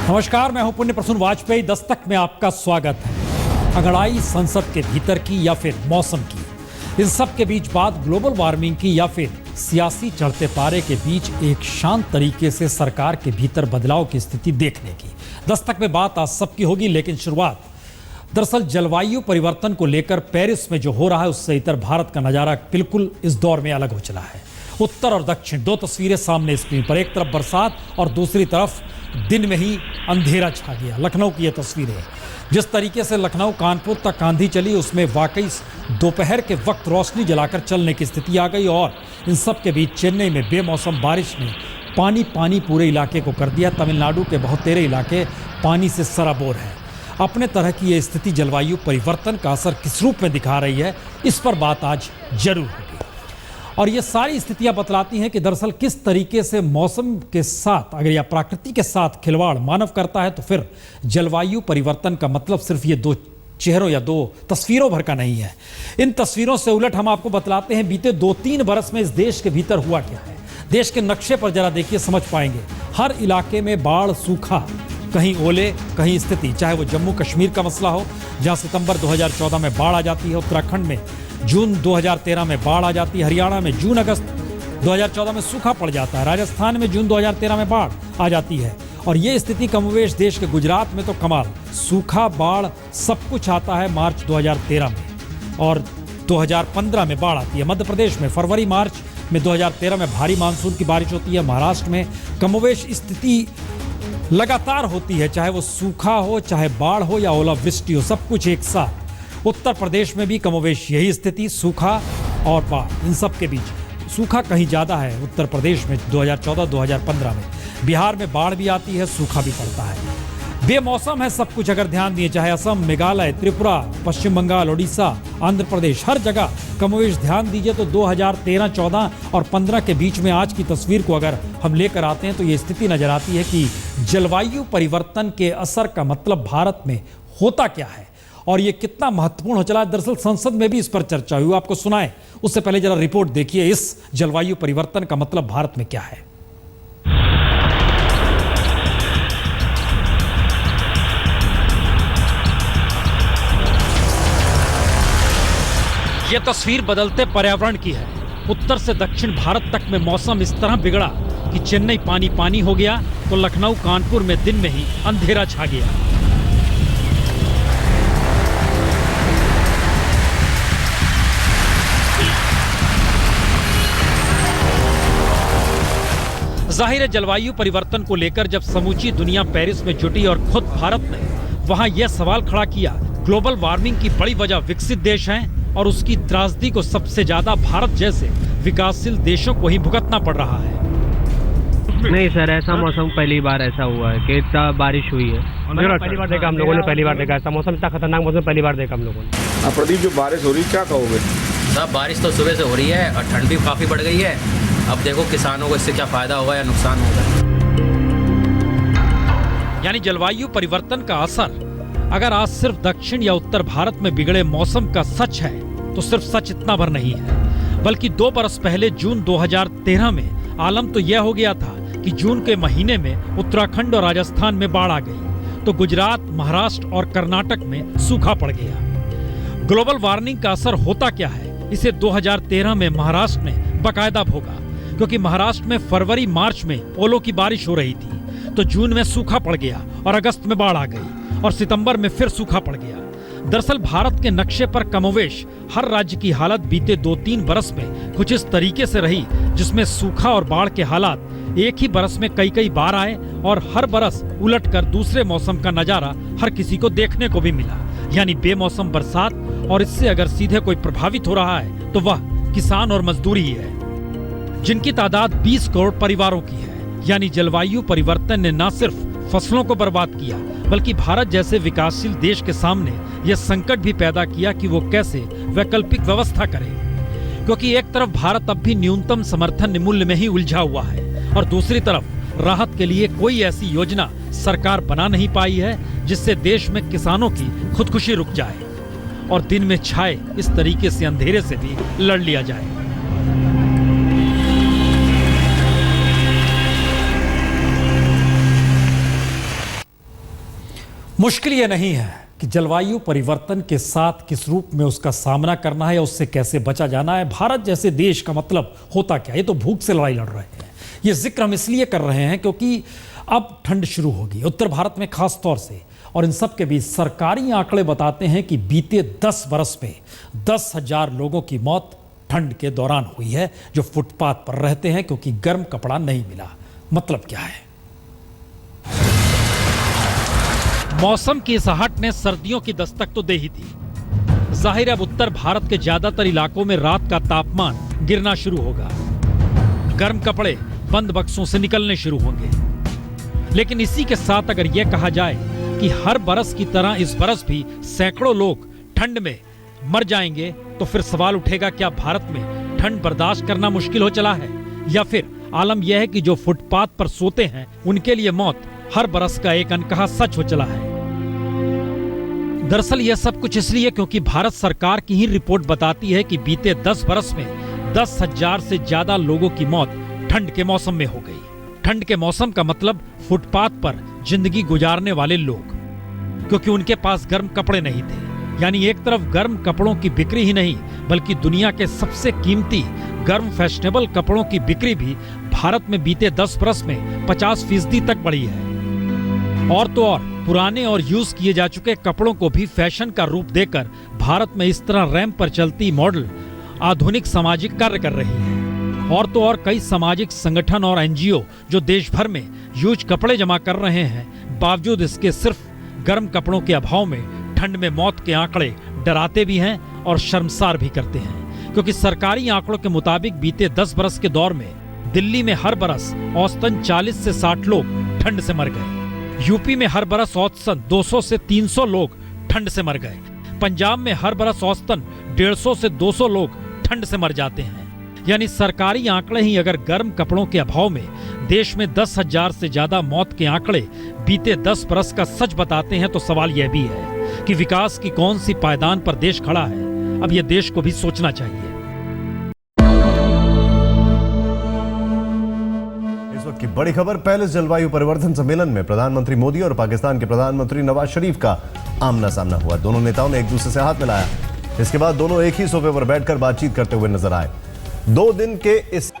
नमस्कार, मैं हूं पुण्य प्रसून वाजपेयी। दस्तक में आपका स्वागत है। अगड़ाई संसद के भीतर की या फिर मौसम की, इन सब के बीच बात ग्लोबल वार्मिंग की या फिर सियासी चढ़ते पारे के बीच एक शांत तरीके से सरकार के भीतर बदलाव की स्थिति देखने की। दस्तक में बात आज सबकी होगी, लेकिन शुरुआत दरअसल जलवायु परिवर्तन को लेकर पेरिस में जो हो रहा है उससे इतर भारत का नजारा बिल्कुल इस दौर में अलग हो चला है। उत्तर और दक्षिण दो तस्वीरें सामने स्क्रीन पर, एक तरफ बरसात और दूसरी तरफ दिन में ही अंधेरा छा गया। लखनऊ की ये तस्वीरें, जिस तरीके से लखनऊ कानपुर तक आंधी चली उसमें वाकई दोपहर के वक्त रोशनी जलाकर चलने की स्थिति आ गई। और इन सब के बीच चेन्नई में बेमौसम बारिश ने पानी पूरे इलाके को कर दिया। तमिलनाडु के बहुतेरे इलाके पानी से सराबोर हैं। अपने तरह की ये स्थिति जलवायु परिवर्तन का असर किस रूप में दिखा रही है, इस पर बात आज जरूर होगी। और ये सारी स्थितियां बतलाती हैं कि दरअसल किस तरीके से मौसम के साथ अगर या प्रकृति के साथ खिलवाड़ मानव करता है तो फिर जलवायु परिवर्तन का मतलब सिर्फ ये दो चेहरों या दो तस्वीरों भर का नहीं है। इन तस्वीरों से उलट हम आपको बतलाते हैं बीते 2-3 बरस में इस देश के भीतर हुआ क्या है। देश के नक्शे पर जरा देखिए, समझ पाएंगे। हर इलाके में बाढ़, सूखा, कहीं ओले, कहीं स्थिति, चाहे वो जम्मू कश्मीर का मसला हो जहां सितंबर 2014 में बाढ़ आ जाती है, उत्तराखंड में जून 2013 में बाढ़ आ जाती है, हरियाणा में जून अगस्त 2014 में सूखा पड़ जाता है, राजस्थान में जून 2013 में बाढ़ आ जाती है। और ये स्थिति कमोवेश देश के गुजरात में तो कमाल, सूखा, बाढ़ सब कुछ आता है मार्च 2013 में और 2015 में बाढ़ आती है। मध्य प्रदेश में फरवरी मार्च में 2013 में भारी मानसून की बारिश होती है। महाराष्ट्र में कमोवेश स्थिति लगातार होती है, चाहे वो सूखा हो, चाहे बाढ़ हो या ओलावृष्टि हो, सब कुछ एक साथ। उत्तर प्रदेश में भी कमोवेश यही स्थिति, सूखा और बाढ़, इन सब के बीच। सूखा कहीं ज़्यादा है उत्तर प्रदेश में 2014-2015 में। बिहार में बाढ़ भी आती है, सूखा भी पड़ता है। बेमौसम है सब कुछ अगर ध्यान दिए, चाहे असम, मेघालय, त्रिपुरा, पश्चिम बंगाल, उड़ीसा, आंध्र प्रदेश, हर जगह कमोवेश ध्यान दीजिए तो 2013, 14 और 15 के बीच में आज की तस्वीर को अगर हम लेकर आते हैं तो ये स्थिति नजर आती है कि जलवायु परिवर्तन के असर का मतलब भारत में होता क्या है और ये कितना महत्वपूर्ण हो चला है। दरअसल संसद में भी इस पर चर्चा हुई, आपको सुनाएं उससे पहले जरा रिपोर्ट देखिए, इस जलवायु परिवर्तन का मतलब भारत में क्या है। यह तस्वीर बदलते पर्यावरण की है। उत्तर से दक्षिण भारत तक में मौसम इस तरह बिगड़ा कि चेन्नई पानी हो गया तो लखनऊ कानपुर में दिन में ही अंधेरा छा गया। जाहिर है जलवायु परिवर्तन को लेकर जब समूची दुनिया पेरिस में जुटी और खुद भारत ने वहां यह सवाल खड़ा किया, ग्लोबल वार्मिंग की बड़ी वजह विकसित देश हैं और उसकी त्रासदी को सबसे ज्यादा भारत जैसे विकासशील देशों को ही भुगतना पड़ रहा है। नहीं सर, ऐसा मौसम पहली बार ऐसा हुआ है कि इतना बारिश हुई है। पहली बार देखा हम लोगों ने, पहली बार देखा ऐसा मौसम, इतना खतरनाक मौसम पहली बार देखा हम लोगों ने। प्रदीप, जो बारिश हो रही है क्या कहोगे? साहब बारिश तो सुबह से हो रही है और ठंड भी काफ़ी बढ़ गई है। अब देखो किसानों को इससे क्या फायदा होगा या नुकसान होगा। यानी जलवायु परिवर्तन का असर अगर आज सिर्फ दक्षिण या उत्तर भारत में बिगड़े मौसम का सच है तो सिर्फ सच इतना भर नहीं है, बल्कि 2 बरस पहले जून 2013 में आलम तो यह हो गया था कि जून के महीने में उत्तराखंड और राजस्थान में बाढ़ आ गई तो गुजरात, महाराष्ट्र और कर्नाटक में सूखा पड़ गया। ग्लोबल वार्मिंग का असर होता क्या है, इसे 2013 में महाराष्ट्र ने बाकायदा भोगा, क्योंकि महाराष्ट्र में फरवरी मार्च में ओलों की बारिश हो रही थी तो जून में सूखा पड़ गया और अगस्त में बाढ़ आ गई और सितंबर में फिर सूखा पड़ गया। दरअसल भारत के नक्शे पर कमोवेश हर राज्य की हालत बीते 2-3 बरस में कुछ इस तरीके से रही जिसमें सूखा और बाढ़ के हालात एक ही बरस में कई बार आए और हर बरस उलटकर दूसरे मौसम का नजारा हर किसी को देखने को भी मिला। यानी बेमौसम बरसात, और इससे अगर सीधे कोई प्रभावित हो रहा है तो वह किसान और मजदूर ही है, जिनकी तादाद 20 करोड़ परिवारों की है। यानी जलवायु परिवर्तन ने न सिर्फ फसलों को बर्बाद किया बल्कि भारत जैसे विकासशील देश के सामने यह संकट भी पैदा किया कि वो कैसे वैकल्पिक व्यवस्था करे, क्योंकि एक तरफ भारत अब भी न्यूनतम समर्थन मूल्य में ही उलझा हुआ है और दूसरी तरफ राहत के लिए कोई ऐसी योजना सरकार बना नहीं पाई है जिससे देश में किसानों की खुदकुशी रुक जाए और दिन में छाए इस तरीके से अंधेरे से भी लड़ लिया जाए। मुश्किल ये नहीं है कि जलवायु परिवर्तन के साथ किस रूप में उसका सामना करना है या उससे कैसे बचा जाना है। भारत जैसे देश का मतलब होता क्या, ये तो भूख से लड़ाई लड़ रहे हैं। ये जिक्र हम इसलिए कर रहे हैं क्योंकि अब ठंड शुरू होगी उत्तर भारत में खास तौर से, और इन सब के बीच सरकारी आंकड़े बताते हैं कि बीते 10 बरस में 10,000 लोगों की मौत ठंड के दौरान हुई है, जो फुटपाथ पर रहते हैं क्योंकि गर्म कपड़ा नहीं मिला। मतलब क्या है? मौसम की इस आहट ने सर्दियों की दस्तक तो दे ही दी। जाहिर अब उत्तर भारत के ज्यादातर इलाकों में रात का तापमान गिरना शुरू होगा, गर्म कपड़े बंद बक्सों से निकलने शुरू होंगे। लेकिन इसी के साथ अगर यह कहा जाए कि हर बरस की तरह इस बरस भी सैकड़ों लोग ठंड में मर जाएंगे, तो फिर सवाल उठेगा, क्या भारत में ठंड बर्दाश्त करना मुश्किल हो चला है, या फिर आलम यह है कि जो फुटपाथ पर सोते हैं उनके लिए मौत हर बरस का एक अनकहा सच हो चला है। दरअसल यह सब कुछ इसलिए क्योंकि भारत सरकार की ही रिपोर्ट बताती है कि बीते 10 बरस में 10,000 से ज्यादा लोगों की मौत ठंड के मौसम में हो गई। ठंड के मौसम का मतलब फुटपाथ पर जिंदगी गुजारने वाले लोग, क्योंकि उनके पास गर्म कपड़े नहीं थे। यानी एक तरफ गर्म कपड़ों की बिक्री ही नहीं, बल्कि दुनिया के सबसे कीमती गर्म फैशनेबल कपड़ों की बिक्री भी भारत में बीते 10 बरस में 50% तक बढ़ी है। और तो और पुराने और यूज किए जा चुके कपड़ों को भी फैशन का रूप देकर भारत में इस तरह रैंप पर चलती मॉडल आधुनिक सामाजिक कार्य कर रही है। और तो और कई सामाजिक संगठन और एनजीओ जो देश भर में यूज कपड़े जमा कर रहे हैं, बावजूद इसके सिर्फ गर्म कपड़ों के अभाव में ठंड में मौत के आंकड़े डराते भी हैं और शर्मसार भी करते हैं। क्योंकि सरकारी आंकड़ों के मुताबिक बीते 10 बरस के दौर में दिल्ली में हर बरस औसतन 40 से 60 लोग ठंड से मर गए। यूपी में हर बरस औसतन 200 से 300 लोग ठंड से मर गए। पंजाब में हर बरस औसतन 150 से 200 लोग ठंड से मर जाते हैं। यानी सरकारी आंकड़े ही अगर गर्म कपड़ों के अभाव में देश में 10,000 से ज्यादा मौत के आंकड़े बीते 10 बरस का सच बताते हैं, तो सवाल यह भी है कि विकास की कौन सी पायदान पर देश खड़ा है। अब यह देश को भी सोचना चाहिए। इस वक्त की बड़ी खबर, पहले जलवायु परिवर्तन सम्मेलन में प्रधानमंत्री मोदी और पाकिस्तान के प्रधानमंत्री नवाज शरीफ का आमना सामना हुआ। दोनों नेताओं ने एक दूसरे से हाथ मिलाया। इसके बाद दोनों एक ही सोफे पर बैठकर बातचीत करते हुए नजर आए। 2 दिन के इस